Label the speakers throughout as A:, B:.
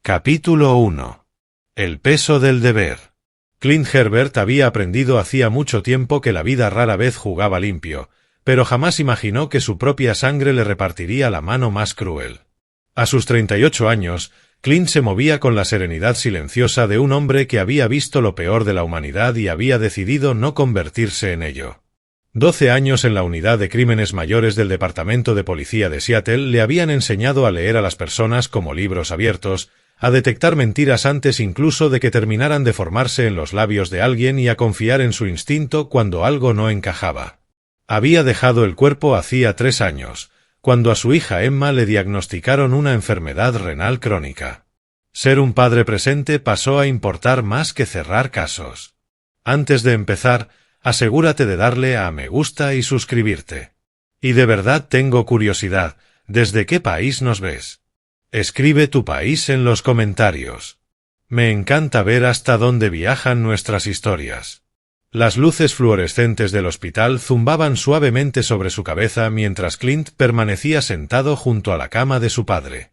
A: Capítulo 1. El peso del deber. Clint Herbert había aprendido hacía mucho tiempo que la vida rara vez jugaba limpio, pero jamás imaginó que su propia sangre le repartiría la mano más cruel. A sus 38 años, Clint se movía con la serenidad silenciosa de un hombre que había visto lo peor de la humanidad y había decidido no convertirse en ello. 12 años en la unidad de crímenes mayores del Departamento de Policía de Seattle le habían enseñado a leer a las personas como libros abiertos, a detectar mentiras antes incluso de que terminaran de formarse en los labios de alguien y a confiar en su instinto cuando algo no encajaba. Había dejado el cuerpo hacía 3 años, cuando a su hija Emma le diagnosticaron una enfermedad renal crónica. Ser un padre presente pasó a importar más que cerrar casos. Antes de empezar, asegúrate de darle a me gusta y suscribirte. Y de verdad tengo curiosidad, ¿desde qué país nos ves? Escribe tu país en los comentarios. Me encanta ver hasta dónde viajan nuestras historias. Las luces fluorescentes del hospital zumbaban suavemente sobre su cabeza mientras Clint permanecía sentado junto a la cama de su padre.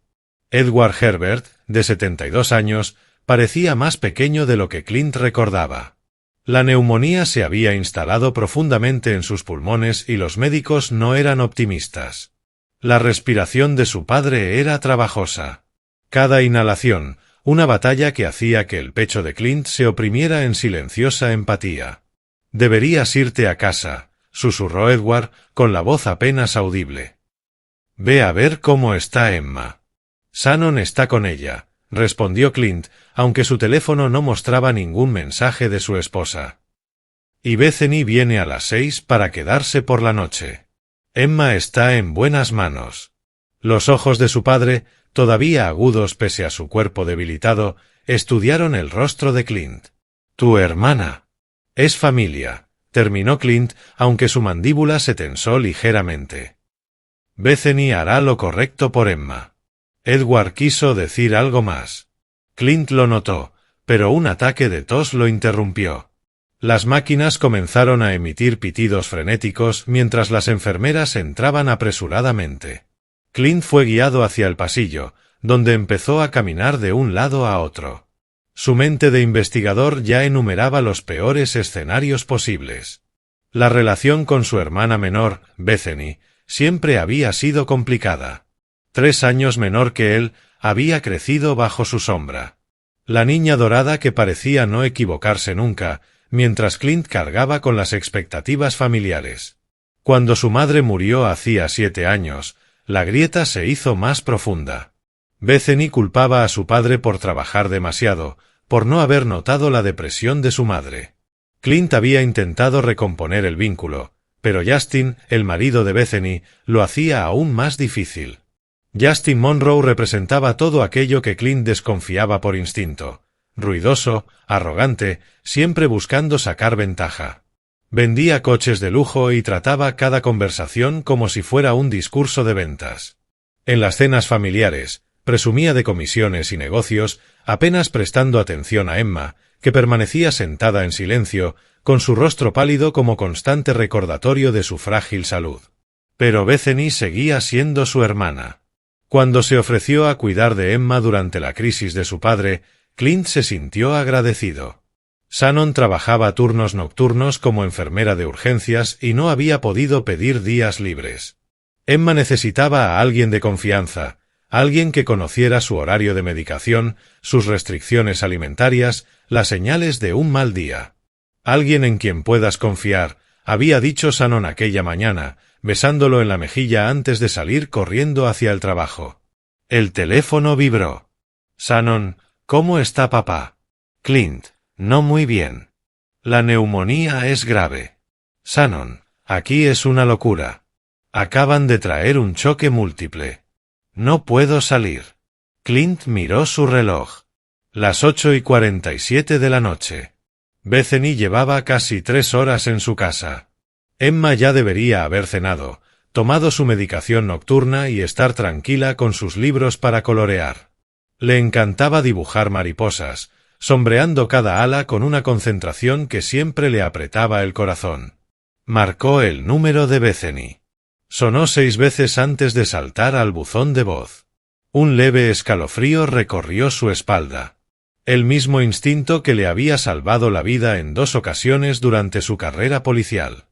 A: Edward Herbert, de 72 años, parecía más pequeño de lo que Clint recordaba. La neumonía se había instalado profundamente en sus pulmones y los médicos no eran optimistas. La respiración de su padre era trabajosa. Cada inhalación, una batalla que hacía que el pecho de Clint se oprimiera en silenciosa empatía. «Deberías irte a casa», susurró Edward, con la voz apenas audible. «Ve a ver cómo está Emma». «Shannon está con ella», respondió Clint, aunque su teléfono no mostraba ningún mensaje de su esposa. «Y Bethany viene a las 6 para quedarse por la noche. Emma está en buenas manos». Los ojos de su padre, todavía agudos pese a su cuerpo debilitado, estudiaron el rostro de Clint. «Tu hermana». «Es familia», terminó Clint, aunque su mandíbula se tensó ligeramente. «Bethany hará lo correcto por Emma». Edward quiso decir algo más. Clint lo notó, pero un ataque de tos lo interrumpió. Las máquinas comenzaron a emitir pitidos frenéticos mientras las enfermeras entraban apresuradamente. Clint fue guiado hacia el pasillo, donde empezó a caminar de un lado a otro. Su mente de investigador ya enumeraba los peores escenarios posibles. La relación con su hermana menor, Bethany, siempre había sido complicada. 3 años menor que él, había crecido bajo su sombra. La niña dorada que parecía no equivocarse nunca, mientras Clint cargaba con las expectativas familiares. Cuando su madre murió hacía 7 años, la grieta se hizo más profunda. Bethany culpaba a su padre por trabajar demasiado, por no haber notado la depresión de su madre. Clint había intentado recomponer el vínculo, pero Justin, el marido de Bethany, lo hacía aún más difícil. Justin Monroe representaba todo aquello que Clint desconfiaba por instinto: ruidoso, arrogante, siempre buscando sacar ventaja. Vendía coches de lujo y trataba cada conversación como si fuera un discurso de ventas. En las cenas familiares, presumía de comisiones y negocios, apenas prestando atención a Emma, que permanecía sentada en silencio, con su rostro pálido como constante recordatorio de su frágil salud. Pero Bethany seguía siendo su hermana. Cuando se ofreció a cuidar de Emma durante la crisis de su padre, Clint se sintió agradecido. Shannon trabajaba turnos nocturnos como enfermera de urgencias y no había podido pedir días libres. Emma necesitaba a alguien de confianza, alguien que conociera su horario de medicación, sus restricciones alimentarias, las señales de un mal día. «Alguien en quien puedas confiar», había dicho Shannon aquella mañana, besándolo en la mejilla antes de salir corriendo hacia el trabajo. El teléfono vibró. «Shannon, ¿cómo está papá?» «Clint, no muy bien. La neumonía es grave». «Shannon, aquí es una locura. Acaban de traer un choque múltiple. No puedo salir». Clint miró su reloj. Las 8:47 de la noche. Bethany llevaba casi 3 horas en su casa. Emma ya debería haber cenado, tomado su medicación nocturna y estar tranquila con sus libros para colorear. Le encantaba dibujar mariposas, sombreando cada ala con una concentración que siempre le apretaba el corazón. Marcó el número de Bethany. Sonó 6 veces antes de saltar al buzón de voz. Un leve escalofrío recorrió su espalda. El mismo instinto que le había salvado la vida en 2 ocasiones durante su carrera policial.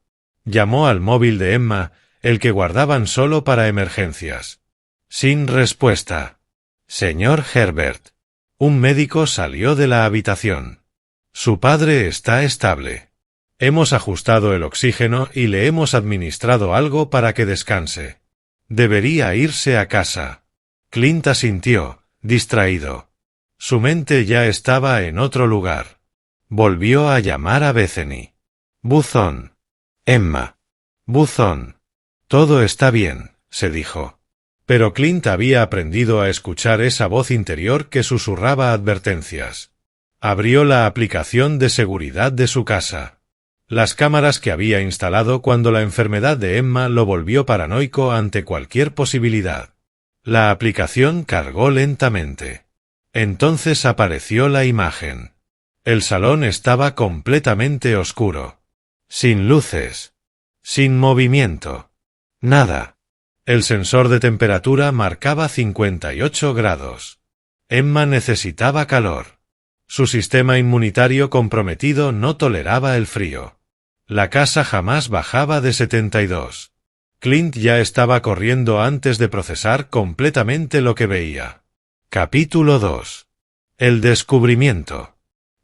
A: Llamó al móvil de Emma, el que guardaban solo para emergencias. Sin respuesta. Señor Herbert. Un médico salió de la habitación. Su padre está estable. Hemos ajustado el oxígeno y le hemos administrado algo para que descanse. Debería irse a casa. Clint asintió, distraído. Su mente ya estaba en otro lugar. Volvió a llamar a Bethany. Buzón. Emma. Buzón. Todo está bien, se dijo. Pero Clint había aprendido a escuchar esa voz interior que susurraba advertencias. Abrió la aplicación de seguridad de su casa. Las cámaras que había instalado cuando la enfermedad de Emma lo volvió paranoico ante cualquier posibilidad. La aplicación cargó lentamente. Entonces apareció la imagen. El salón estaba completamente oscuro. Sin luces. Sin movimiento. Nada. El sensor de temperatura marcaba 58 grados. Emma necesitaba calor. Su sistema inmunitario comprometido no toleraba el frío. La casa jamás bajaba de 72. Clint ya estaba corriendo antes de procesar completamente lo que veía. Capítulo 2. El descubrimiento.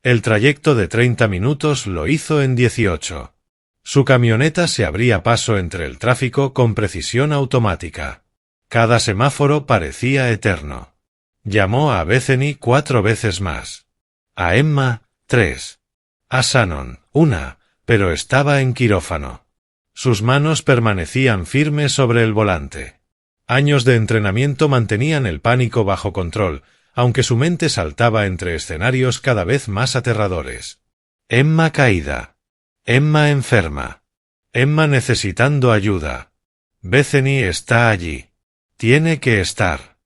A: El trayecto de 30 minutos lo hizo en 18. Su camioneta se abría paso entre el tráfico con precisión automática. Cada semáforo parecía eterno. Llamó a Bethany 4 veces más. A Emma, 3. A Shannon, 1, pero estaba en quirófano. Sus manos permanecían firmes sobre el volante. Años de entrenamiento mantenían el pánico bajo control, aunque su mente saltaba entre escenarios cada vez más aterradores. Emma caída. Emma enferma. Emma necesitando ayuda. Bethany está allí. Tiene que estar.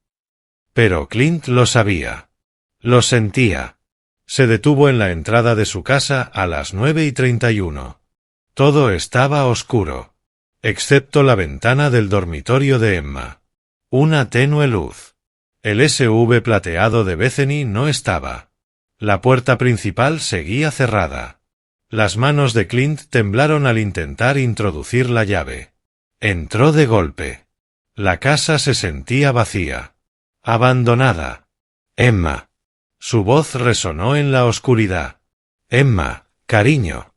A: Pero Clint lo sabía. Lo sentía. Se detuvo en la entrada de su casa a las 9:31. Todo estaba oscuro. Excepto la ventana del dormitorio de Emma. Una tenue luz. El SUV plateado de Bethany no estaba. La puerta principal seguía cerrada. Las manos de Clint temblaron al intentar introducir la llave. Entró de golpe. La casa se sentía vacía. Abandonada. Emma. Su voz resonó en la oscuridad. Emma, cariño.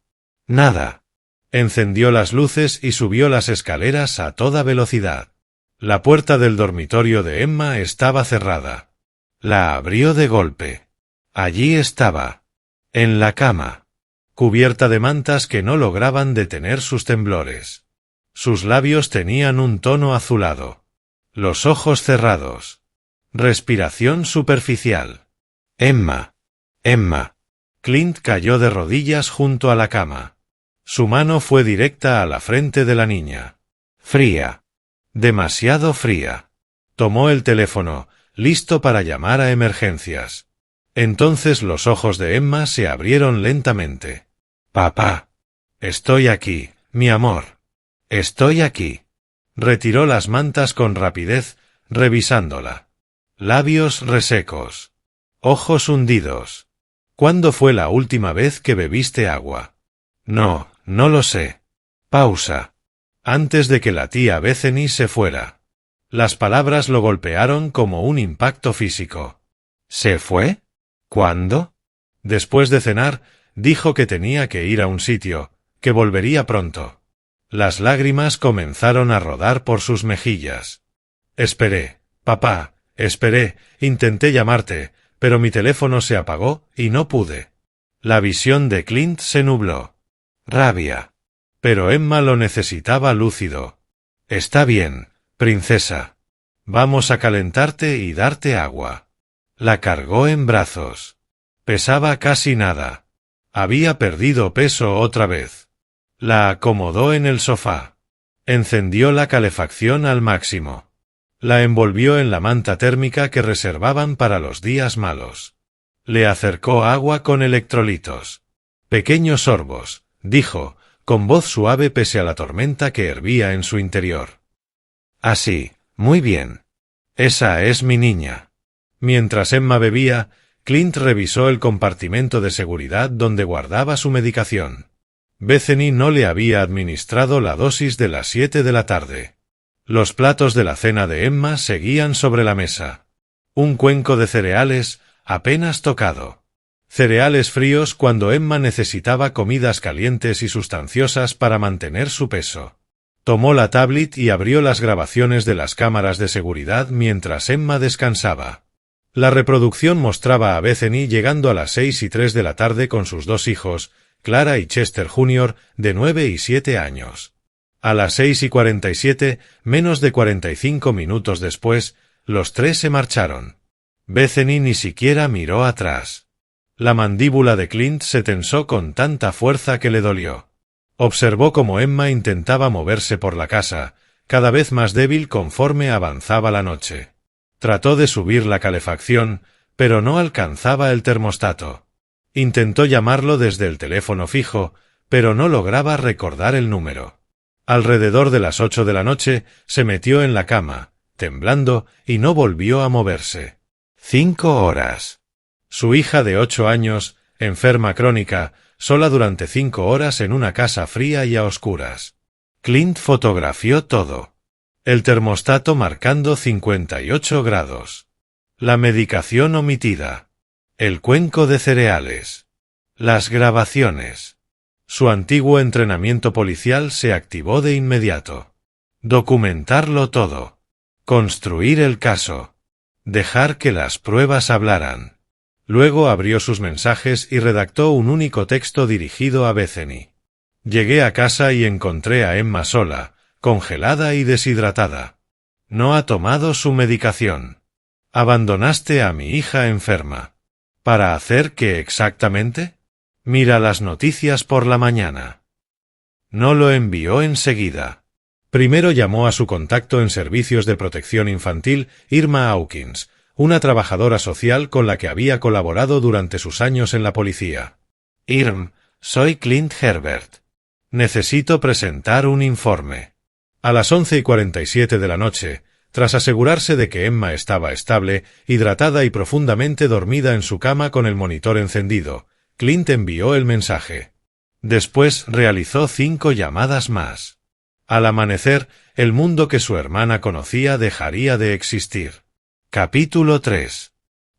A: Nada. Encendió las luces y subió las escaleras a toda velocidad. La puerta del dormitorio de Emma estaba cerrada. La abrió de golpe. Allí estaba. En la cama. Cubierta de mantas que no lograban detener sus temblores. Sus labios tenían un tono azulado. Los ojos cerrados. Respiración superficial. Emma. Emma. Clint cayó de rodillas junto a la cama. Su mano fue directa a la frente de la niña. Fría. Demasiado fría. Tomó el teléfono, listo para llamar a emergencias. Entonces los ojos de Emma se abrieron lentamente. Papá. Estoy aquí, mi amor. Estoy aquí. Retiró las mantas con rapidez, revisándola. Labios resecos. Ojos hundidos. ¿Cuándo fue la última vez que bebiste agua? No, no lo sé. Pausa. Antes de que la tía Bethany se fuera. Las palabras lo golpearon como un impacto físico. ¿Se fue? ¿Cuándo? Después de cenar, dijo que tenía que ir a un sitio, que volvería pronto. Las lágrimas comenzaron a rodar por sus mejillas. Esperé, papá, esperé, intenté llamarte, pero mi teléfono se apagó y no pude. La visión de Clint se nubló. Rabia. Pero Emma lo necesitaba lúcido. Está bien, princesa. Vamos a calentarte y darte agua. La cargó en brazos. Pesaba casi nada. Había perdido peso otra vez. La acomodó en el sofá. Encendió la calefacción al máximo. La envolvió en la manta térmica que reservaban para los días malos. Le acercó agua con electrolitos. Pequeños sorbos, dijo, con voz suave pese a la tormenta que hervía en su interior. Así, muy bien. Esa es mi niña. Mientras Emma bebía, Clint revisó el compartimento de seguridad donde guardaba su medicación. Bethany no le había administrado la dosis de las 7 de la tarde. Los platos de la cena de Emma seguían sobre la mesa. Un cuenco de cereales, apenas tocado. Cereales fríos cuando Emma necesitaba comidas calientes y sustanciosas para mantener su peso. Tomó la tablet y abrió las grabaciones de las cámaras de seguridad mientras Emma descansaba. La reproducción mostraba a Bethany llegando a las 6:03 de la tarde con sus dos hijos, Clara y Chester Jr., de 9 y 7 años. A las 6:47, menos de 45 minutos después, los tres se marcharon. Bethany ni siquiera miró atrás. La mandíbula de Clint se tensó con tanta fuerza que le dolió. Observó cómo Emma intentaba moverse por la casa, cada vez más débil conforme avanzaba la noche. Trató de subir la calefacción, pero no alcanzaba el termostato. Intentó llamarlo desde el teléfono fijo, pero no lograba recordar el número. Alrededor de las 8 de la noche, se metió en la cama, temblando, y no volvió a moverse. 5 horas. Su hija de 8 años, enferma crónica, sola durante 5 horas en una casa fría y a oscuras. Clint fotografió todo. El termostato marcando 58 grados. La medicación omitida. El cuenco de cereales. Las grabaciones. Su antiguo entrenamiento policial se activó de inmediato. Documentarlo todo. Construir el caso. Dejar que las pruebas hablaran. Luego abrió sus mensajes y redactó un único texto dirigido a Bethany. Llegué a casa y encontré a Emma sola, congelada y deshidratada. No ha tomado su medicación. Abandonaste a mi hija enferma. ¿Para hacer qué exactamente? Mira las noticias por la mañana. No lo envió enseguida. Primero llamó a su contacto en servicios de protección infantil, Irma Hawkins, una trabajadora social con la que había colaborado durante sus años en la policía. Irm, soy Clint Herbert. Necesito presentar un informe. A las 11:47 de la noche, tras asegurarse de que Emma estaba estable, hidratada y profundamente dormida en su cama con el monitor encendido, Clint envió el mensaje. Después realizó 5 llamadas más. Al amanecer, el mundo que su hermana conocía dejaría de existir. Capítulo 3.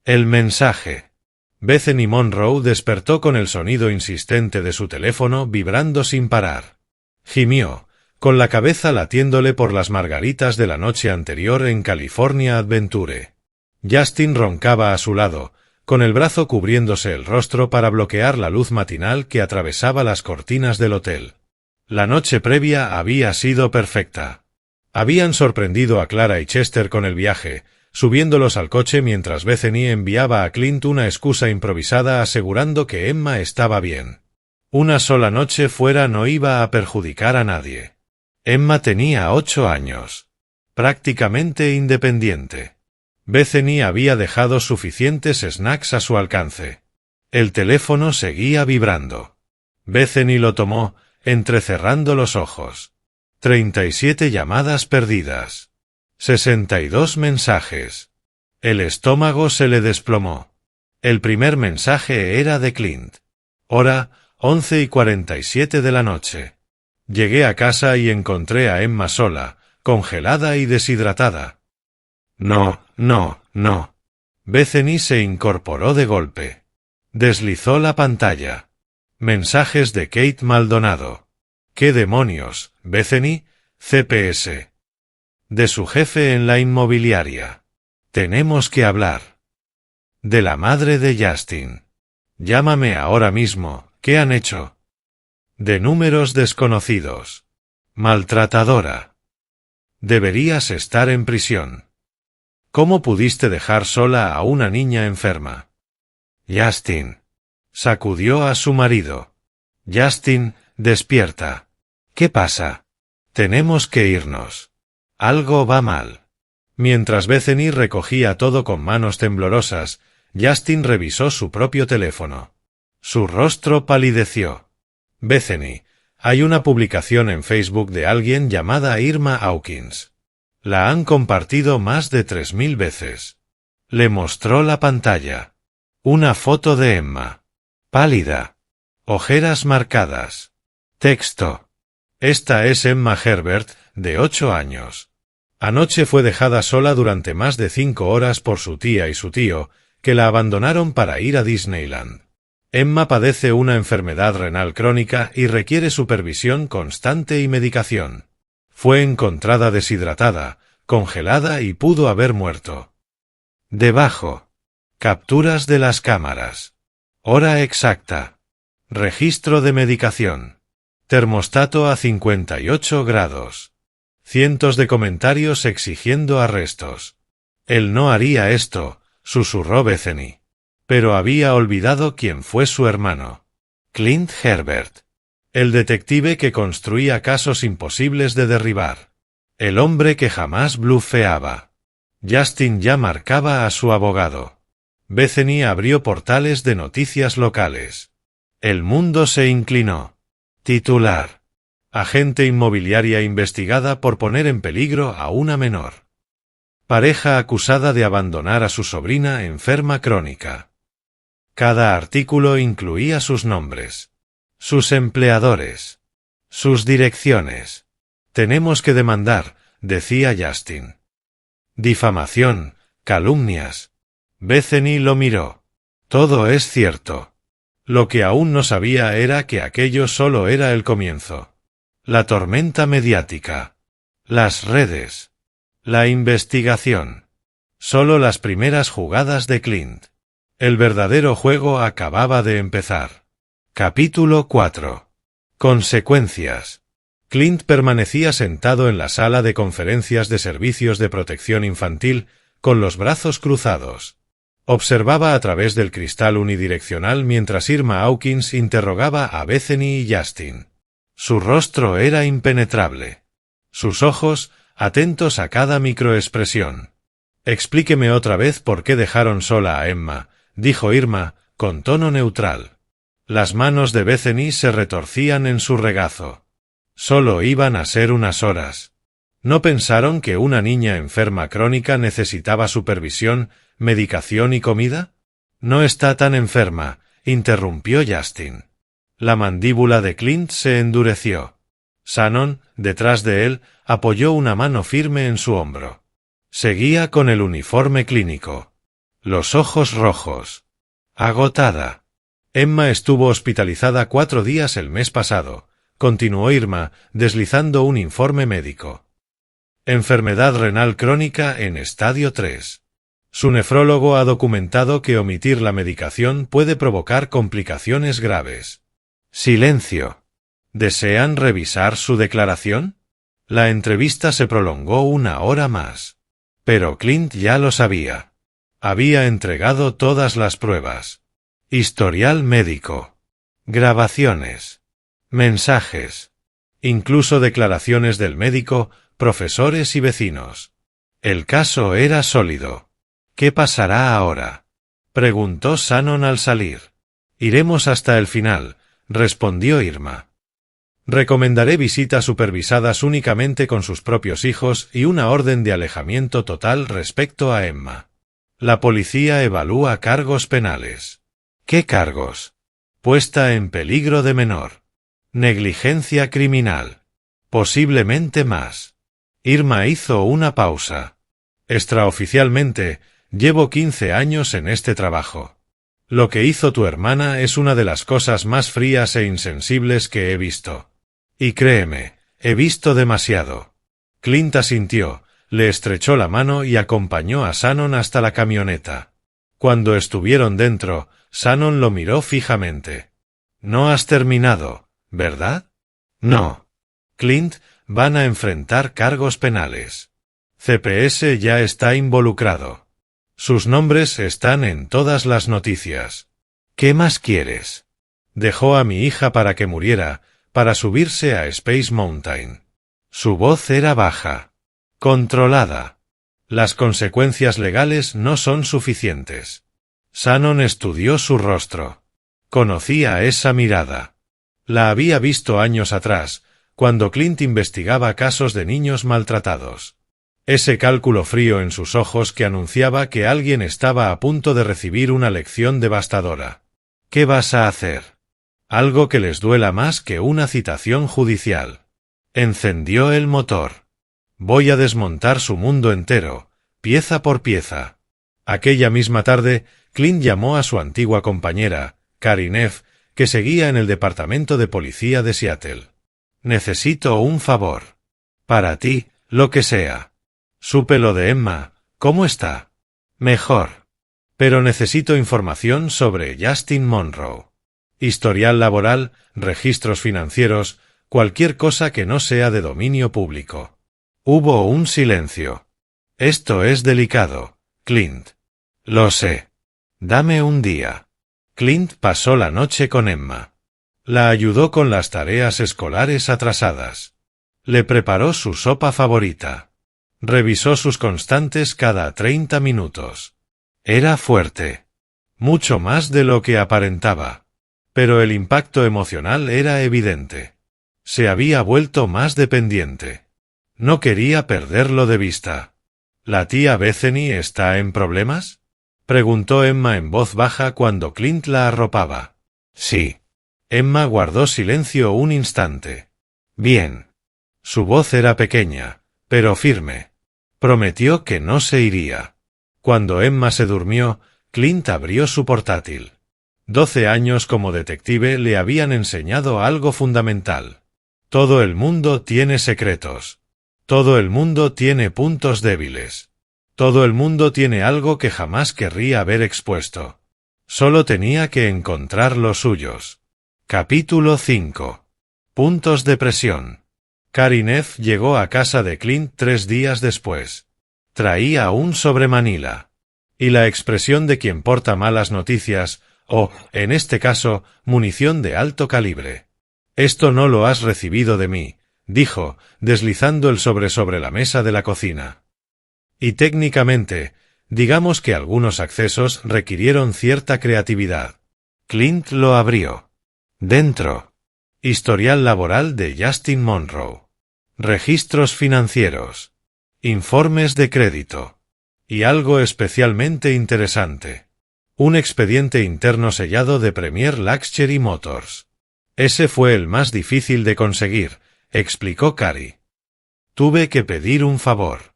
A: El mensaje. Bethany Monroe despertó con el sonido insistente de su teléfono vibrando sin parar. Gimió, con la cabeza latiéndole por las margaritas de la noche anterior en California Adventure. Justin roncaba a su lado, con el brazo cubriéndose el rostro para bloquear la luz matinal que atravesaba las cortinas del hotel. La noche previa había sido perfecta. Habían sorprendido a Clara y Chester con el viaje, subiéndolos al coche mientras Bethany enviaba a Clint una excusa improvisada asegurando que Emma estaba bien. Una sola noche fuera no iba a perjudicar a nadie. Emma tenía 8 años. Prácticamente independiente. Bethany había dejado suficientes snacks a su alcance. El teléfono seguía vibrando. Bethany lo tomó, entrecerrando los ojos. 37 llamadas perdidas. 62 mensajes. El estómago se le desplomó. El primer mensaje era de Clint. Hora, 11:47 de la noche. Llegué a casa y encontré a Emma sola, congelada y deshidratada. No. Bethany se incorporó de golpe. Deslizó la pantalla. Mensajes de Kate Maldonado. ¿Qué demonios, Bethany? CPS. De su jefe en la inmobiliaria. Tenemos que hablar. De la madre de Justin. Llámame ahora mismo, ¿qué han hecho? De números desconocidos. Maltratadora. Deberías estar en prisión. ¿Cómo pudiste dejar sola a una niña enferma? Justin. Sacudió a su marido. Justin, despierta. ¿Qué pasa? Tenemos que irnos. Algo va mal. Mientras Bethany recogía todo con manos temblorosas, Justin revisó su propio teléfono. Su rostro palideció. Bethany, hay una publicación en Facebook de alguien llamada Irma Hawkins. La han compartido más de 3000 veces. Le mostró la pantalla. Una foto de Emma. Pálida. Ojeras marcadas. Texto. Esta es Emma Herbert, de 8 años. Anoche fue dejada sola durante más de 5 horas por su tía y su tío, que la abandonaron para ir a Disneyland. Emma padece una enfermedad renal crónica y requiere supervisión constante y medicación. Fue encontrada deshidratada, congelada y pudo haber muerto. Debajo. Capturas de las cámaras. Hora exacta. Registro de medicación. Termostato a 58 grados. Cientos de comentarios exigiendo arrestos. Él no haría esto, susurró Bethany. Pero había olvidado quién fue su hermano. Clint Herbert. El detective que construía casos imposibles de derribar. El hombre que jamás blufeaba. Justin ya marcaba a su abogado. Bethany abrió portales de noticias locales. El mundo se inclinó. Titular. Agente inmobiliaria investigada por poner en peligro a una menor. Pareja acusada de abandonar a su sobrina enferma crónica. Cada artículo incluía sus nombres, sus empleadores, sus direcciones. Tenemos que demandar, decía Justin. Difamación, calumnias. Bethany lo miró. Todo es cierto. Lo que aún no sabía era que aquello solo era el comienzo. La tormenta mediática. Las redes. La investigación. Solo las primeras jugadas de Clint. El verdadero juego acababa de empezar. Capítulo 4. Consecuencias. Clint permanecía sentado en la sala de conferencias de servicios de protección infantil, con los brazos cruzados. Observaba a través del cristal unidireccional mientras Irma Hawkins interrogaba a Bethany y Justin. Su rostro era impenetrable. Sus ojos, atentos a cada microexpresión. Explíqueme otra vez por qué dejaron sola a Emma, dijo Irma, con tono neutral. Las manos de Bethany se retorcían en su regazo. Solo iban a ser unas horas. ¿No pensaron que una niña enferma crónica necesitaba supervisión, medicación y comida? No está tan enferma, interrumpió Justin. La mandíbula de Clint se endureció. Shannon, detrás de él, apoyó una mano firme en su hombro. Seguía con el uniforme clínico. Los ojos rojos. Agotada. Emma estuvo hospitalizada 4 días el mes pasado, continuó Irma, deslizando un informe médico. Enfermedad renal crónica en estadio 3. Su nefrólogo ha documentado que omitir la medicación puede provocar complicaciones graves. Silencio. ¿Desean revisar su declaración? La entrevista se prolongó 1 hora más. Pero Clint ya lo sabía. Había entregado todas las pruebas. Historial médico. Grabaciones. Mensajes. Incluso declaraciones del médico, profesores y vecinos. El caso era sólido. ¿Qué pasará ahora?, preguntó Shannon al salir. Iremos hasta el final, respondió Irma. Recomendaré visitas supervisadas únicamente con sus propios hijos y una orden de alejamiento total respecto a Emma. La policía evalúa cargos penales. ¿Qué cargos? Puesta en peligro de menor. Negligencia criminal. Posiblemente más. Irma hizo una pausa. Extraoficialmente, llevo 15 años en este trabajo. Lo que hizo tu hermana es una de las cosas más frías e insensibles que he visto. Y créeme, he visto demasiado. Clint asintió, le estrechó la mano y acompañó a Shannon hasta la camioneta. Cuando estuvieron dentro, Shannon lo miró fijamente. No has terminado, ¿verdad? No. Clint, van a enfrentar cargos penales. CPS ya está involucrado. Sus nombres están en todas las noticias. ¿Qué más quieres? Dejó a mi hija para que muriera, para subirse a Space Mountain. Su voz era baja. Controlada. Las consecuencias legales no son suficientes. Shannon estudió su rostro. Conocía esa mirada. La había visto años atrás, cuando Clint investigaba casos de niños maltratados. ese cálculo frío en sus ojos que anunciaba que alguien estaba a punto de recibir una lección devastadora. ¿Qué vas a hacer? Algo que les duela más que una citación judicial. Encendió el motor. Voy a desmontar su mundo entero, pieza por pieza. Aquella misma tarde, Clint llamó a su antigua compañera, Carrie Neff, que seguía en el departamento de policía de Seattle. Necesito un favor. Para ti, lo que sea. Supe lo de Emma. ¿Cómo está? Mejor. Pero necesito información sobre Justin Monroe. Historial laboral, registros financieros, cualquier cosa que no sea de dominio público. Hubo un silencio. Esto es delicado, Clint. Lo sé. Dame un día. Clint pasó la noche con Emma. La ayudó con las tareas escolares atrasadas. Le preparó su sopa favorita. Revisó sus constantes cada 30 minutos. Era fuerte. Mucho más de lo que aparentaba. Pero el impacto emocional era evidente. Se había vuelto más dependiente. No quería perderlo de vista. ¿La tía Bethany está en problemas? Preguntó Emma en voz baja cuando Clint la arropaba. Sí. Emma guardó silencio un instante. Bien. Su voz era pequeña, pero firme. Prometió que no se iría. Cuando Emma se durmió, Clint abrió su portátil. 12 años como detective le habían enseñado algo fundamental. Todo el mundo tiene secretos. Todo el mundo tiene puntos débiles. Todo el mundo tiene algo que jamás querría haber expuesto. Solo tenía que encontrar los suyos. Capítulo 5. Puntos de presión. Carrie Neff llegó a casa de Clint 3 días después. Traía un sobre Manila. Y la expresión de quien porta malas noticias, o, en este caso, munición de alto calibre. Esto no lo has recibido de mí, dijo, deslizando el sobre la mesa de la cocina. Y técnicamente, digamos que algunos accesos requirieron cierta creatividad. Clint lo abrió. Dentro. Historial laboral de Justin Monroe. Registros financieros. Informes de crédito. Y algo especialmente interesante. Un expediente interno sellado de Premier Luxury Motors. Ese fue el más difícil de conseguir, explicó Carrie. Tuve que pedir un favor.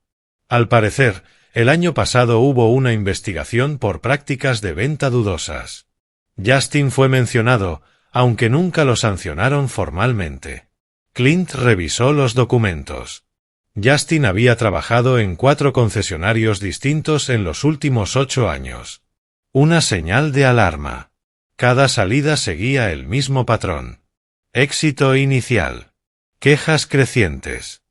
A: Al parecer, el año pasado hubo una investigación por prácticas de venta dudosas. Justin fue mencionado, aunque nunca lo sancionaron formalmente. Clint revisó los documentos. Justin había trabajado en 4 concesionarios distintos en los últimos 8 años. Una señal de alarma. Cada salida seguía el mismo patrón. Éxito inicial. Quejas crecientes.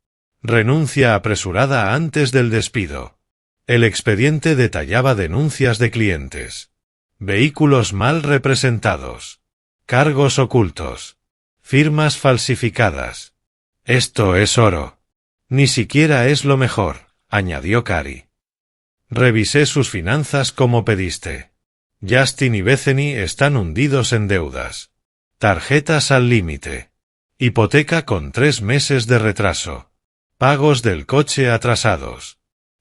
A: Renuncia apresurada antes del despido. El expediente detallaba denuncias de clientes. Vehículos mal representados. Cargos ocultos. Firmas falsificadas. Esto es oro. Ni siquiera es lo mejor, añadió Carrie. Revisé sus finanzas como pediste. Justin y Bethany están hundidos en deudas. Tarjetas al límite. Hipoteca con 3 meses de retraso. Pagos del coche atrasados.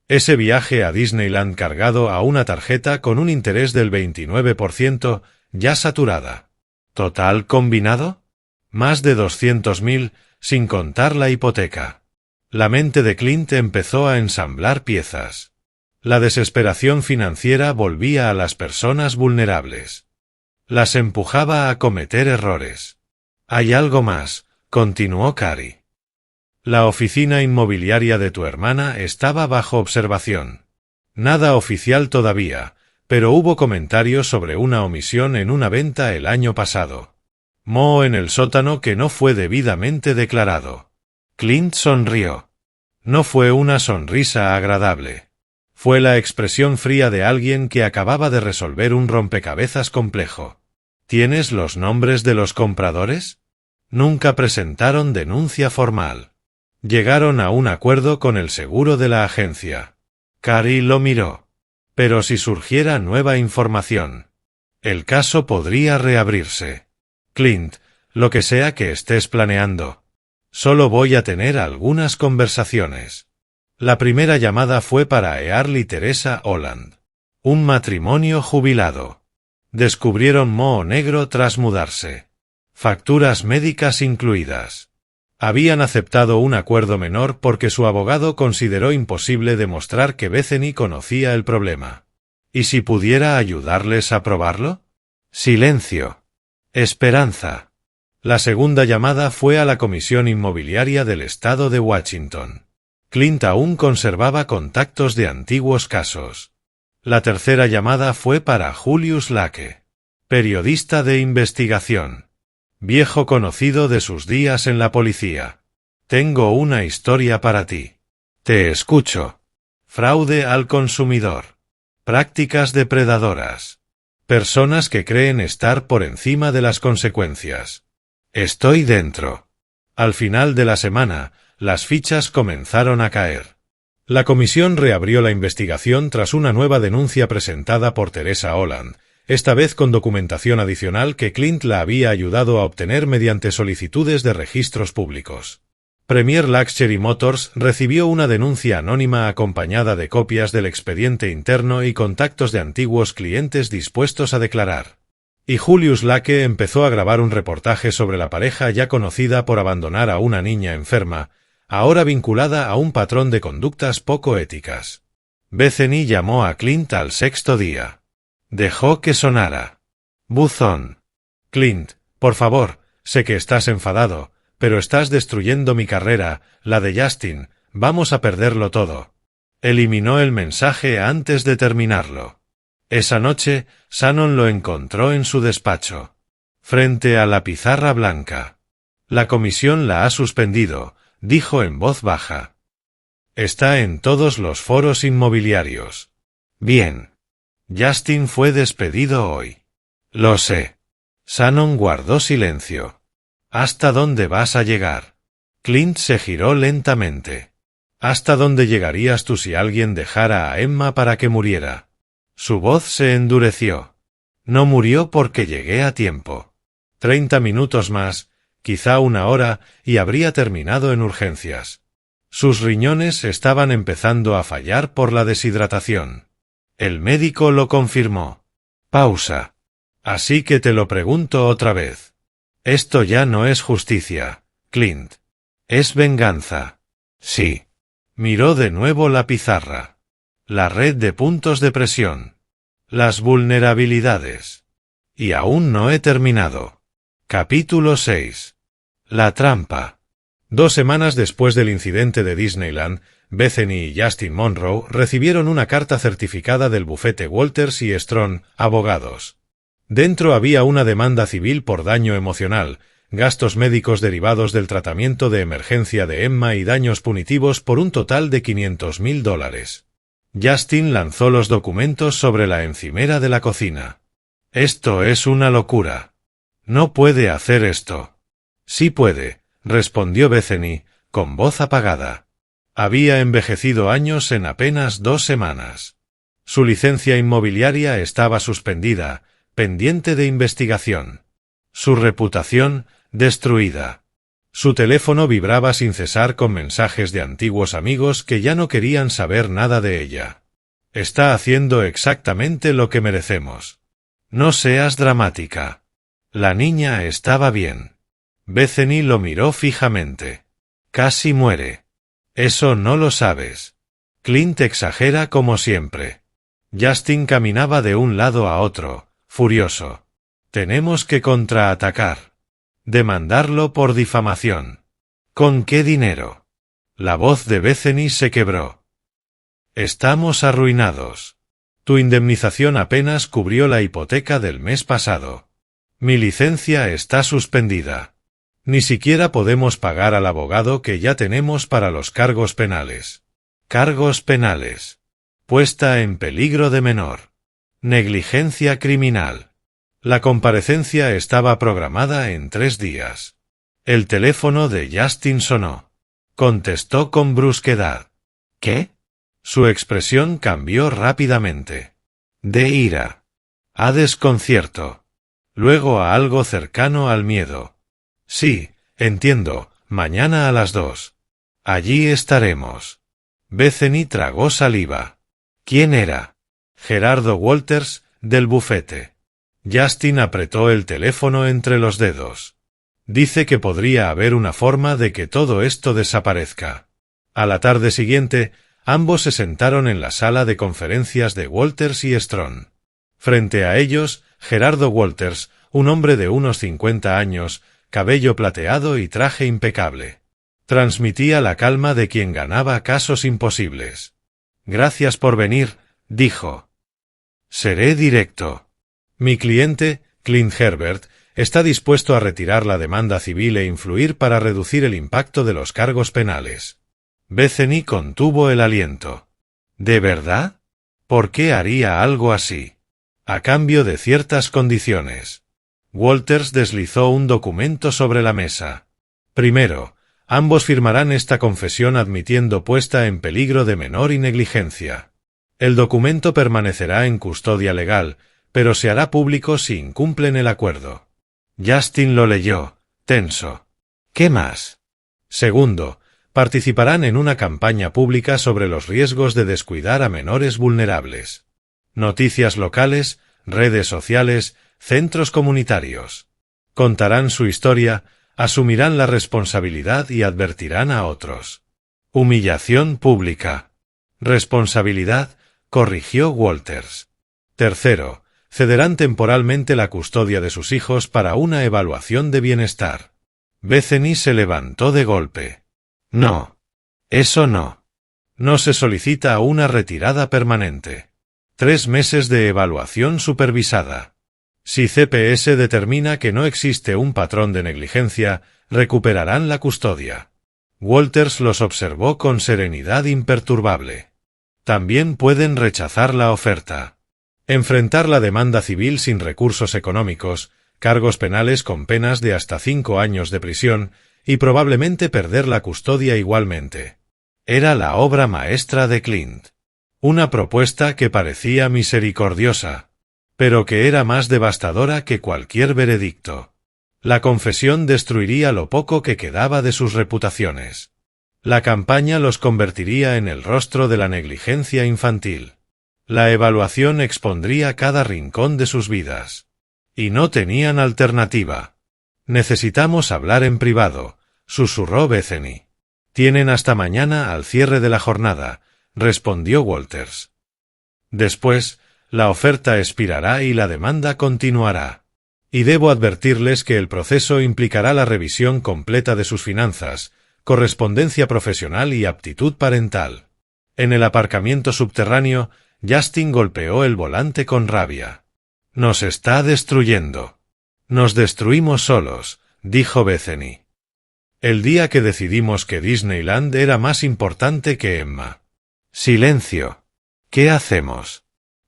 A: Ese viaje a Disneyland cargado a una tarjeta con un interés del 29%, ya saturada. ¿Total combinado? Más de 200.000, sin contar la hipoteca. La mente de Clint empezó a ensamblar piezas. La desesperación financiera volvía a las personas vulnerables. Las empujaba a cometer errores. Hay algo más, continuó Carrie. La oficina inmobiliaria de tu hermana estaba bajo observación. Nada oficial todavía, pero hubo comentarios sobre una omisión en una venta el año pasado. Moho en el sótano que no fue debidamente declarado. Clint sonrió. No fue una sonrisa agradable. Fue la expresión fría de alguien que acababa de resolver un rompecabezas complejo. ¿Tienes los nombres de los compradores? Nunca presentaron denuncia formal. Llegaron a un acuerdo con el seguro de la agencia. Carrie lo miró. Pero si surgiera nueva información, el caso podría reabrirse. Clint, lo que sea que estés planeando. Solo voy a tener algunas conversaciones. La primera llamada fue para Earl y Teresa Holland. Un matrimonio jubilado. Descubrieron moho negro tras mudarse. Facturas médicas incluidas. Habían aceptado un acuerdo menor porque su abogado consideró imposible demostrar que Bethany conocía el problema. ¿Y si pudiera ayudarles a probarlo? Silencio. Esperanza. La segunda llamada fue a la Comisión Inmobiliaria del Estado de Washington. Clint aún conservaba contactos de antiguos casos. La tercera llamada fue para Julius Lake, periodista de investigación. Viejo conocido de sus días en la policía. Tengo una historia para ti. Te escucho. Fraude al consumidor. Prácticas depredadoras. Personas que creen estar por encima de las consecuencias. Estoy dentro. Al final de la semana, las fichas comenzaron a caer. La comisión reabrió la investigación tras una nueva denuncia presentada por Teresa Holland, esta vez con documentación adicional que Clint la había ayudado a obtener mediante solicitudes de registros públicos. Premier Luxury Motors recibió una denuncia anónima acompañada de copias del expediente interno y contactos de antiguos clientes dispuestos a declarar. Y Julius Lake empezó a grabar un reportaje sobre la pareja ya conocida por abandonar a una niña enferma, ahora vinculada a un patrón de conductas poco éticas. Bethany llamó a Clint al sexto día. Dejó que sonara. Buzón. Clint, por favor, sé que estás enfadado, pero estás destruyendo mi carrera, la de Justin, vamos a perderlo todo. Eliminó el mensaje antes de terminarlo. Esa noche, Shannon lo encontró en su despacho, frente a la pizarra blanca. La comisión la ha suspendido, dijo en voz baja. Está en todos los foros inmobiliarios. Bien. Justin fue despedido hoy. Lo sé. Shannon guardó silencio. ¿Hasta dónde vas a llegar? Clint se giró lentamente. ¿Hasta dónde llegarías tú si alguien dejara a Emma para que muriera? Su voz se endureció. No murió porque llegué a tiempo. 30 minutos más, quizá una hora, y habría terminado en urgencias. Sus riñones estaban empezando a fallar por la deshidratación. El médico lo confirmó. Pausa. Así que te lo pregunto otra vez. Esto ya no es justicia, Clint. Es venganza. Sí. Miró de nuevo la pizarra. La red de puntos de presión. Las vulnerabilidades. Y aún no he terminado. Capítulo 6. La trampa. 2 semanas después del incidente de Disneyland, Bethany y Justin Monroe recibieron una carta certificada del bufete Walters y Strong, abogados. Dentro había una demanda civil por daño emocional, gastos médicos derivados del tratamiento de emergencia de Emma y daños punitivos por un total de $500,000. Justin lanzó los documentos sobre la encimera de la cocina. Esto es una locura. No puede hacer esto. Sí puede, respondió Bethany, con voz apagada. Había envejecido años en apenas 2 semanas. Su licencia inmobiliaria estaba suspendida, pendiente de investigación. Su reputación, destruida. Su teléfono vibraba sin cesar con mensajes de antiguos amigos que ya no querían saber nada de ella. Está haciendo exactamente lo que merecemos. No seas dramática. La niña estaba bien. Bethany lo miró fijamente. Casi muere. Eso no lo sabes. Clint exagera como siempre. Justin caminaba de un lado a otro, furioso. Tenemos que contraatacar. Demandarlo por difamación. ¿Con qué dinero? La voz de Bethany se quebró. Estamos arruinados. Tu indemnización apenas cubrió la hipoteca del mes pasado. Mi licencia está suspendida. Ni siquiera podemos pagar al abogado que ya tenemos para los cargos penales. Cargos penales. Puesta en peligro de menor. Negligencia criminal. La comparecencia estaba programada en 3 días. El teléfono de Justin sonó. Contestó con brusquedad. ¿Qué? Su expresión cambió rápidamente. De ira. A desconcierto. Luego a algo cercano al miedo. Sí, entiendo, mañana a las 2. Allí estaremos. Bethany tragó saliva. ¿Quién era? Gerardo Walters, del bufete. Justin apretó el teléfono entre los dedos. Dice que podría haber una forma de que todo esto desaparezca. A la tarde siguiente, ambos se sentaron en la sala de conferencias de Walters y Strong. Frente a ellos, Gerardo Walters, un hombre de unos 50 años, cabello plateado y traje impecable. Transmitía la calma de quien ganaba casos imposibles. «Gracias por venir», dijo. «Seré directo. Mi cliente, Clint Herbert, está dispuesto a retirar la demanda civil e influir para reducir el impacto de los cargos penales». Bethany contuvo el aliento. ¿De verdad? ¿Por qué haría algo así? A cambio de ciertas condiciones. Walters deslizó un documento sobre la mesa. Primero, ambos firmarán esta confesión admitiendo puesta en peligro de menor y negligencia. El documento permanecerá en custodia legal, pero se hará público si incumplen el acuerdo. Justin lo leyó, tenso. ¿Qué más? Segundo, participarán en una campaña pública sobre los riesgos de descuidar a menores vulnerables. Noticias locales, redes sociales, centros comunitarios. Contarán su historia, asumirán la responsabilidad y advertirán a otros. Humillación pública. Responsabilidad, corrigió Walters. Tercero, cederán temporalmente la custodia de sus hijos para una evaluación de bienestar. Bethany se levantó de golpe. No. Eso no. No se solicita una retirada permanente. 3 meses de evaluación supervisada. Si CPS determina que no existe un patrón de negligencia, recuperarán la custodia. Walters los observó con serenidad imperturbable. También pueden rechazar la oferta. Enfrentar la demanda civil sin recursos económicos, cargos penales con penas de hasta 5 años de prisión, y probablemente perder la custodia igualmente. Era la obra maestra de Clint. Una propuesta que parecía misericordiosa, pero que era más devastadora que cualquier veredicto. La confesión destruiría lo poco que quedaba de sus reputaciones. La campaña los convertiría en el rostro de la negligencia infantil. La evaluación expondría cada rincón de sus vidas. Y no tenían alternativa. «Necesitamos hablar en privado», susurró Bethany. «Tienen hasta mañana al cierre de la jornada», respondió Walters. Después, la oferta expirará y la demanda continuará. Y debo advertirles que el proceso implicará la revisión completa de sus finanzas, correspondencia profesional y aptitud parental. En el aparcamiento subterráneo, Justin golpeó el volante con rabia. «Nos está destruyendo». «Nos destruimos solos», dijo Bethany. «El día que decidimos que Disneyland era más importante que Emma». «Silencio. ¿Qué hacemos?»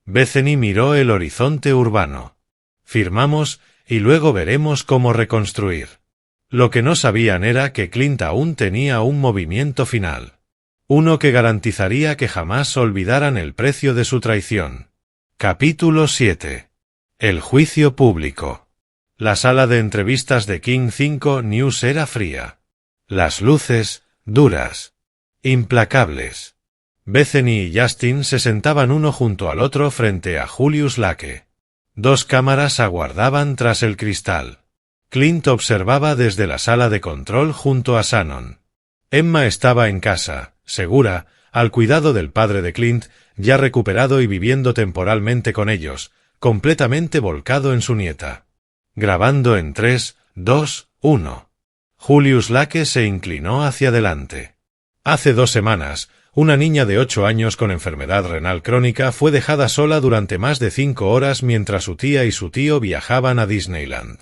A: Bethany miró el horizonte urbano. «Firmamos, y luego veremos cómo reconstruir». Lo que no sabían era que Clint aún tenía un movimiento final. Uno que garantizaría que jamás olvidaran el precio de su traición. Capítulo 7. El juicio público. La sala de entrevistas de King 5 News era fría. Las luces, duras. Implacables. Bethany y Justin se sentaban uno junto al otro frente a Julius Lake. 2 cámaras aguardaban tras el cristal. Clint observaba desde la sala de control junto a Shannon. Emma estaba en casa, segura, al cuidado del padre de Clint, ya recuperado y viviendo temporalmente con ellos, completamente volcado en su nieta. Grabando en 3, 2, 1. Julius Lake se inclinó hacia adelante. Hace 2 semanas, una niña de 8 años con enfermedad renal crónica fue dejada sola durante más de 5 horas mientras su tía y su tío viajaban a Disneyland.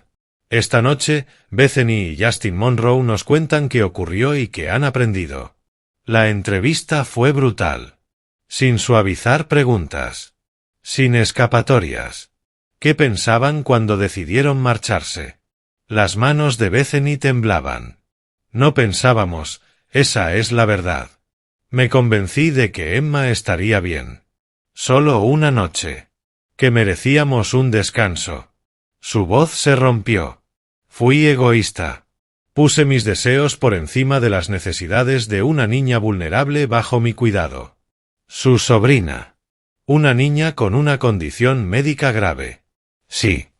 A: Esta noche, Bethany y Justin Monroe nos cuentan qué ocurrió y qué han aprendido. La entrevista fue brutal. Sin suavizar preguntas. Sin escapatorias. ¿Qué pensaban cuando decidieron marcharse? Las manos de Bethany temblaban. No pensábamos, esa es la verdad. Me convencí de que Emma estaría bien. Solo una noche. Que merecíamos un descanso. Su voz se rompió. Fui egoísta. Puse mis deseos por encima de las necesidades de una niña vulnerable bajo mi cuidado. Su sobrina. Una niña con una condición médica grave. Sí.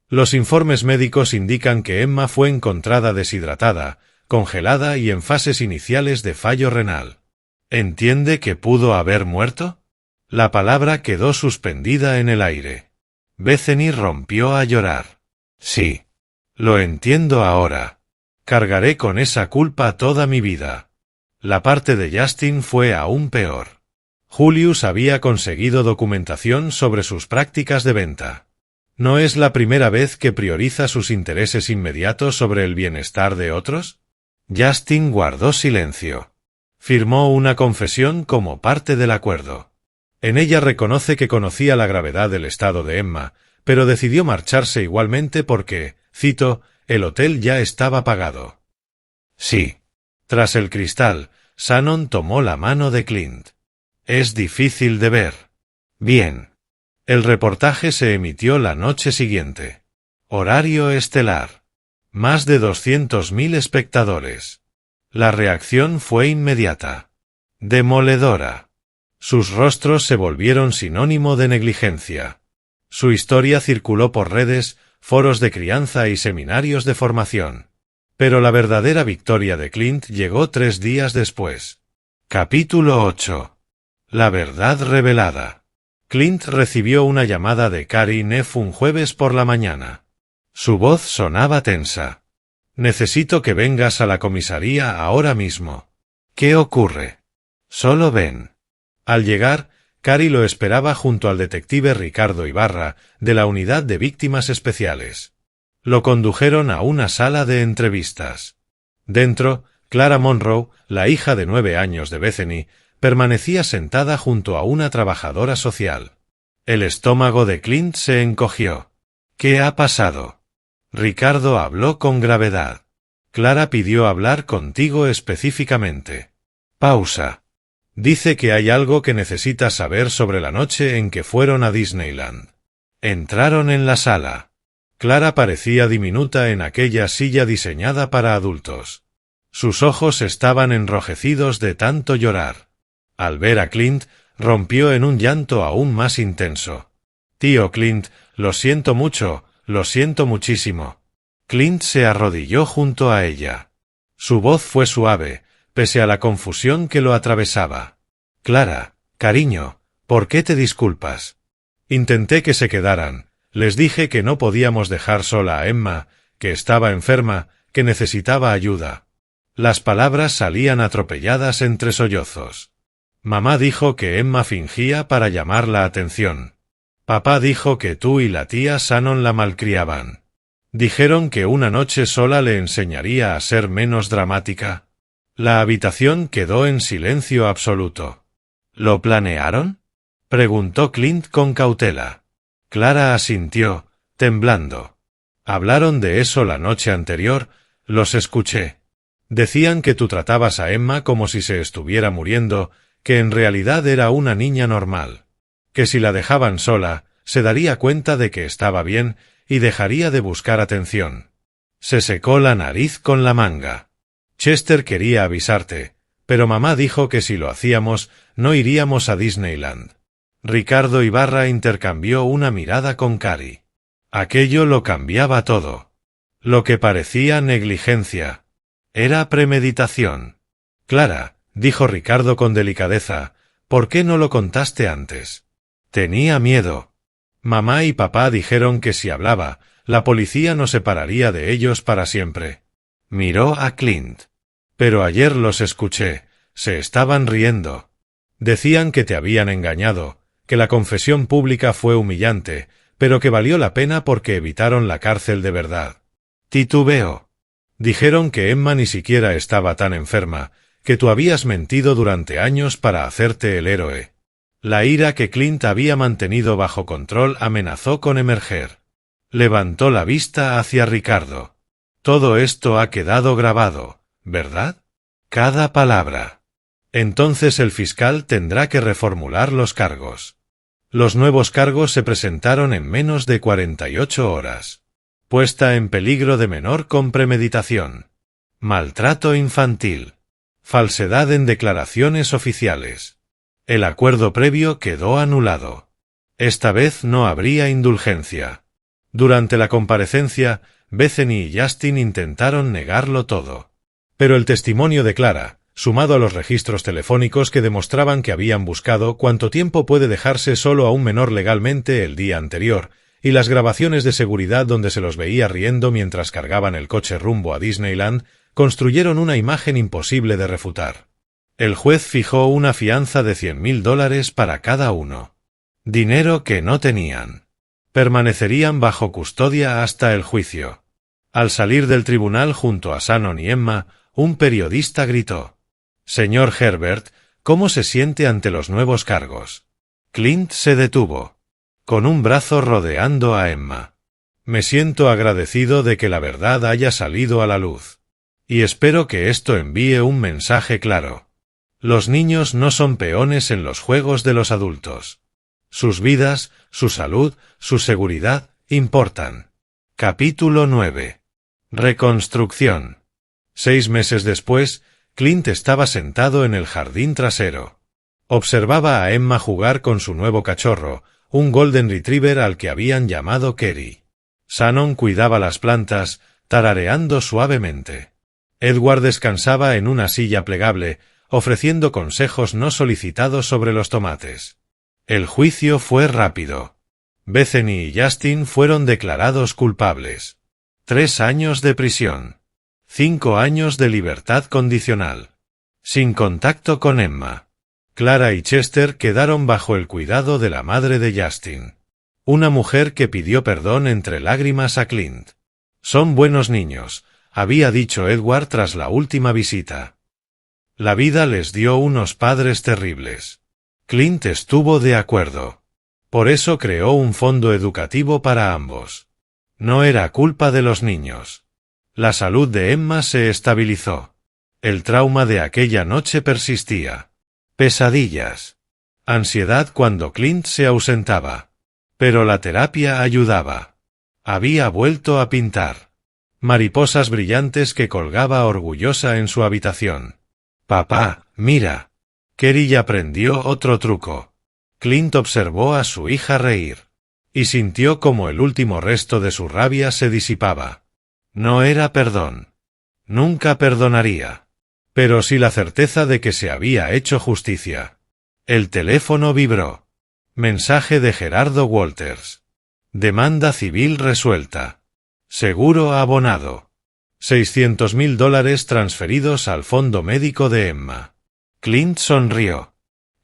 A: Los informes médicos indican que Emma fue encontrada deshidratada, congelada y en fases iniciales de fallo renal. ¿Entiende que pudo haber muerto? La palabra quedó suspendida en el aire. Bethany rompió a llorar. Sí. Lo entiendo ahora. Cargaré con esa culpa toda mi vida. La parte de Justin fue aún peor. Julius había conseguido documentación sobre sus prácticas de venta. ¿No es la primera vez que prioriza sus intereses inmediatos sobre el bienestar de otros? Justin guardó silencio. Firmó una confesión como parte del acuerdo. En ella reconoce que conocía la gravedad del estado de Emma, pero decidió marcharse igualmente porque, cito, el hotel ya estaba pagado. Sí. Tras el cristal, Shannon tomó la mano de Clint. Es difícil de ver. Bien. El reportaje se emitió la noche siguiente. Horario estelar. Más de 200.000 espectadores. La reacción fue inmediata. Demoledora. Sus rostros se volvieron sinónimo de negligencia. Su historia circuló por redes, foros de crianza y seminarios de formación. Pero la verdadera victoria de Clint llegó 3 días después. Capítulo 8. La verdad revelada. Clint recibió una llamada de Carrie Neff un jueves por la mañana. Su voz sonaba tensa. Necesito que vengas a la comisaría ahora mismo. ¿Qué ocurre? Solo ven. Al llegar, Carrie lo esperaba junto al detective Ricardo Ibarra, de la Unidad de Víctimas Especiales. Lo condujeron a una sala de entrevistas. Dentro, Clara Monroe, la hija de 9 años de Bethany, permanecía sentada junto a una trabajadora social. El estómago de Clint se encogió. ¿Qué ha pasado? Ricardo habló con gravedad. Clara pidió hablar contigo específicamente. Pausa. Dice que hay algo que necesitas saber sobre la noche en que fueron a Disneyland. Entraron en la sala. Clara parecía diminuta en aquella silla diseñada para adultos. Sus ojos estaban enrojecidos de tanto llorar. Al ver a Clint, rompió en un llanto aún más intenso. Tío Clint, lo siento mucho, lo siento muchísimo. Clint se arrodilló junto a ella. Su voz fue suave, pese a la confusión que lo atravesaba. Clara, cariño, ¿por qué te disculpas? Intenté que se quedaran. Les dije que no podíamos dejar sola a Emma, que estaba enferma, que necesitaba ayuda. Las palabras salían atropelladas entre sollozos. Mamá dijo que Emma fingía para llamar la atención. Papá dijo que tú y la tía Shannon la malcriaban. Dijeron que una noche sola le enseñaría a ser menos dramática. La habitación quedó en silencio absoluto. ¿Lo planearon? Preguntó Clint con cautela. Clara asintió, temblando. Hablaron de eso la noche anterior, los escuché. Decían que tú tratabas a Emma como si se estuviera muriendo, que en realidad era una niña normal. Que si la dejaban sola, se daría cuenta de que estaba bien y dejaría de buscar atención. Se secó la nariz con la manga. Chester quería avisarte, pero mamá dijo que si lo hacíamos, no iríamos a Disneyland. Ricardo Ibarra intercambió una mirada con Carrie. Aquello lo cambiaba todo. Lo que parecía negligencia. Era premeditación. Clara, dijo Ricardo con delicadeza, ¿por qué no lo contaste antes? Tenía miedo. Mamá y papá dijeron que si hablaba, la policía nos separaría de ellos para siempre. Miró a Clint. Pero ayer los escuché, se estaban riendo. Decían que te habían engañado, que la confesión pública fue humillante, pero que valió la pena porque evitaron la cárcel de verdad. Titubeo. Dijeron que Emma ni siquiera estaba tan enferma, que tú habías mentido durante años para hacerte el héroe. La ira que Clint había mantenido bajo control amenazó con emerger. Levantó la vista hacia Ricardo. Todo esto ha quedado grabado, ¿verdad? Cada palabra. Entonces el fiscal tendrá que reformular los cargos. Los nuevos cargos se presentaron en menos de 48 horas. Puesta en peligro de menor con premeditación. maltrato infantil, falsedad en declaraciones oficiales. El acuerdo previo quedó anulado. Esta vez no habría indulgencia. Durante la comparecencia, Bethany y Justin intentaron negarlo todo. Pero el testimonio de Clara, sumado a los registros telefónicos que demostraban que habían buscado cuánto tiempo puede dejarse solo a un menor legalmente el día anterior, y las grabaciones de seguridad donde se los veía riendo mientras cargaban el coche rumbo a Disneyland, construyeron una imagen imposible de refutar. El juez fijó una fianza de $100,000 para cada uno. Dinero que no tenían. Permanecerían bajo custodia hasta el juicio. Al salir del tribunal junto a Shannon y Emma, un periodista gritó: «Señor Herbert, ¿cómo se siente ante los nuevos cargos?» Clint se detuvo, con un brazo rodeando a Emma. «Me siento agradecido de que la verdad haya salido a la luz. Y espero que esto envíe un mensaje claro. Los niños no son peones en los juegos de los adultos. Sus vidas, su salud, su seguridad, importan». Capítulo 9. Reconstrucción. 6 meses después, Clint estaba sentado en el jardín trasero. Observaba a Emma jugar con su nuevo cachorro, un Golden Retriever al que habían llamado Kerry. Shannon cuidaba las plantas, tarareando suavemente. Edward descansaba en una silla plegable, ofreciendo consejos no solicitados sobre los tomates. El juicio fue rápido. Bethany y Justin fueron declarados culpables. 3 años de prisión. 5 años de libertad condicional. Sin contacto con Emma. Clara y Chester quedaron bajo el cuidado de la madre de Justin. Una mujer que pidió perdón entre lágrimas a Clint. «Son buenos niños», había dicho Edward tras la última visita. La vida les dio unos padres terribles. Clint estuvo de acuerdo. Por eso creó un fondo educativo para ambos. No era culpa de los niños. La salud de Emma se estabilizó. El trauma de aquella noche persistía. Pesadillas. Ansiedad cuando Clint se ausentaba. Pero la terapia ayudaba. Había vuelto a pintar. Mariposas brillantes que colgaba orgullosa en su habitación. «Papá, mira». Kerry aprendió otro truco. Clint observó a su hija reír. Y sintió como el último resto de su rabia se disipaba. No era perdón. Nunca perdonaría. Pero sí la certeza de que se había hecho justicia. El teléfono vibró. Mensaje de Gerardo Walters. Demanda civil resuelta. Seguro abonado. $600,000 transferidos al fondo médico de Emma. Clint sonrió.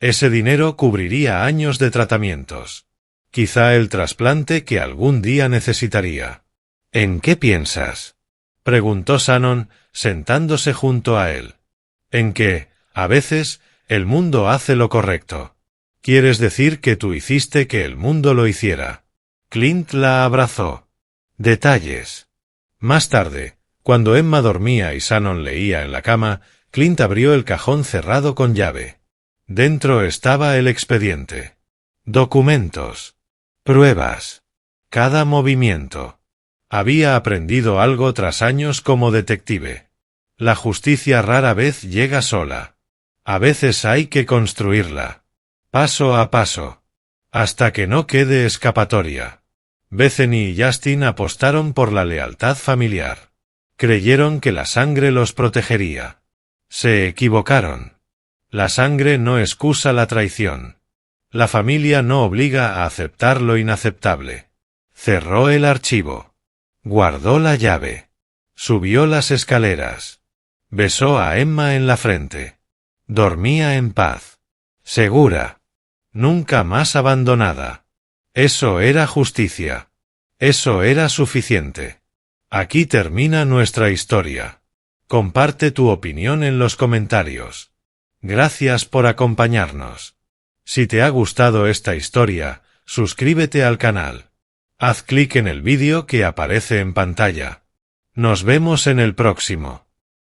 A: Ese dinero cubriría años de tratamientos. Quizá el trasplante que algún día necesitaría. «¿En qué piensas?», preguntó Shannon, sentándose junto a él. «En que, a veces, el mundo hace lo correcto. ¿Quieres decir que tú hiciste que el mundo lo hiciera?» Clint la abrazó. Detalles. Más tarde, cuando Emma dormía y Shannon leía en la cama, Clint abrió el cajón cerrado con llave. Dentro estaba el expediente. Documentos. Pruebas. Cada movimiento. Había aprendido algo tras años como detective. La justicia rara vez llega sola. A veces hay que construirla. Paso a paso. Hasta que no quede escapatoria. Bethany y Justin apostaron por la lealtad familiar. Creyeron que la sangre los protegería. Se equivocaron. La sangre no excusa la traición. La familia no obliga a aceptar lo inaceptable. Cerró el archivo. Guardó la llave. Subió las escaleras. Besó a Emma en la frente. Dormía en paz. Segura. Nunca más abandonada. Eso era justicia. Eso era suficiente. Aquí termina nuestra historia. Comparte tu opinión en los comentarios. Gracias por acompañarnos. Si te ha gustado esta historia, suscríbete al canal. Haz clic en el vídeo que aparece en pantalla. Nos vemos en el próximo.